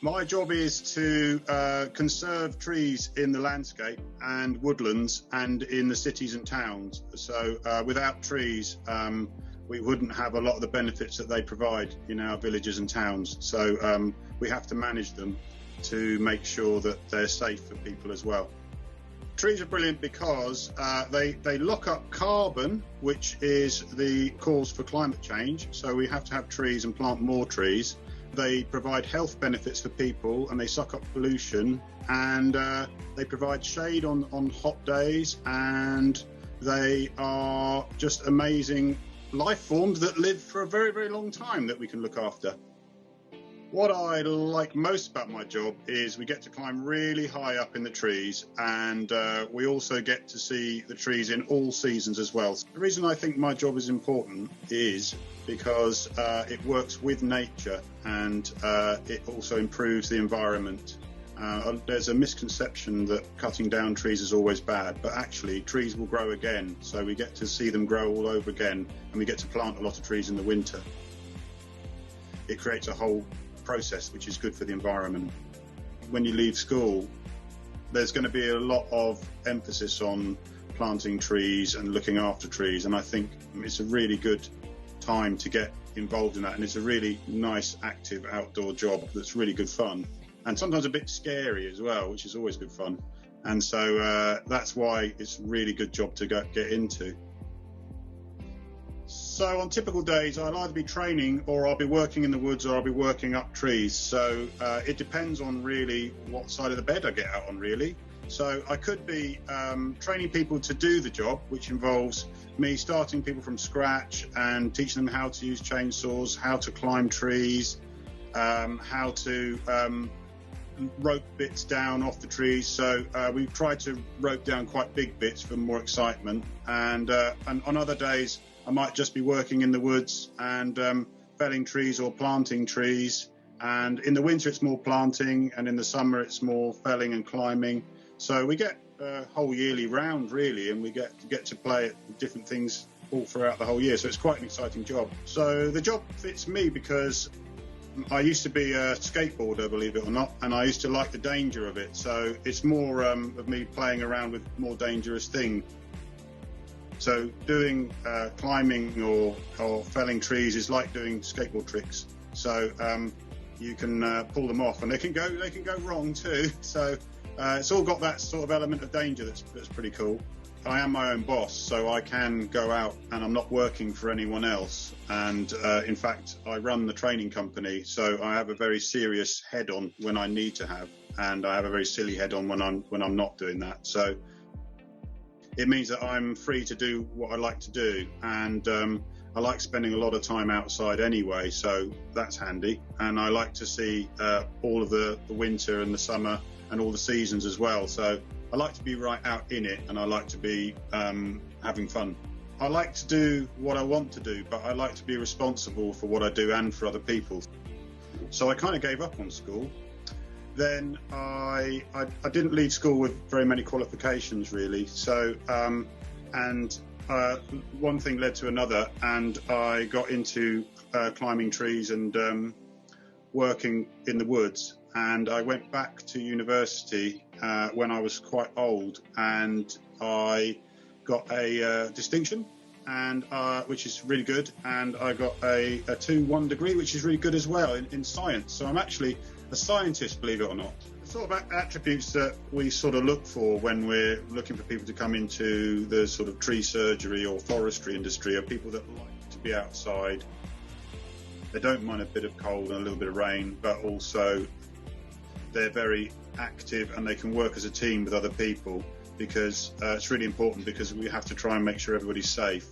My job is to conserve trees in the landscape and woodlands and in the cities and towns. So without trees, we wouldn't have a lot of the benefits that they provide in our villages and towns. So we have to manage them to make sure that they're safe for people as well. Trees are brilliant because they lock up carbon, which is the cause for climate change. So we have to have trees and plant more trees. They provide health benefits for people and they suck up pollution, and they provide shade on hot days, and they are just amazing life forms that live for a very, very long time that we can look after. What I like most about my job is we get to climb really high up in the trees, and we also get to see the trees in all seasons as well. The reason I think my job is important is because it works with nature, and it also improves the environment. There's a misconception that cutting down trees is always bad, but actually trees will grow again. So we get to see them grow all over again, and we get to plant a lot of trees in the winter. It creates a whole process which is good for the environment. When you leave school, there's going to be a lot of emphasis on planting trees and looking after trees, and I think it's a really good time to get involved in that, and it's a really nice active outdoor job that's really good fun, and sometimes a bit scary as well, which is always good fun. And so that's why it's a really good job to get into. So on typical days, I'll either be training, or I'll be working in the woods, or I'll be working up trees. So it depends on really what side of the bed I get out on, really. So I could be training people to do the job, which involves me starting people from scratch and teaching them how to use chainsaws, how to climb trees, how to rope bits down off the trees. So we try to rope down quite big bits for more excitement. And on other days, I might just be working in the woods and felling trees or planting trees. And in the winter, it's more planting, and in the summer, it's more felling and climbing. So we get a whole yearly round, really, and we get to play at different things all throughout the whole year. So it's quite an exciting job. So the job fits me because I used to be a skateboarder, believe it or not, and I used to like the danger of it. So it's more of me playing around with more dangerous things. So doing climbing or felling trees is like doing skateboard tricks. So you can pull them off, and they can go wrong too. So it's all got that sort of element of danger that's pretty cool. I am my own boss, so I can go out and I'm not working for anyone else. And in fact, I run the training company, so I have a very serious head on when I need to have, and I have a very silly head on when I'm not doing that. So it means that I'm free to do what I like to do, and I like spending a lot of time outside anyway, so that's handy. And I like to see all of the winter and the summer and all the seasons as well. So I like to be right out in it, and I like to be having fun. I like to do what I want to do, but I like to be responsible for what I do and for other people. So I kind of gave up on school. Then I didn't leave school with very many qualifications, really. So one thing led to another, and I got into climbing trees and working in the woods. And I went back to university when I was quite old, and I got a distinction, and which is really good. And I got a 2-1 degree, which is really good as well in science. So I'm actually a scientist, believe it or not. The sort of attributes that we sort of look for when we're looking for people to come into the sort of tree surgery or forestry industry are people that like to be outside. They don't mind a bit of cold and a little bit of rain, but also they're very active and they can work as a team with other people, because it's really important, because we have to try and make sure everybody's safe.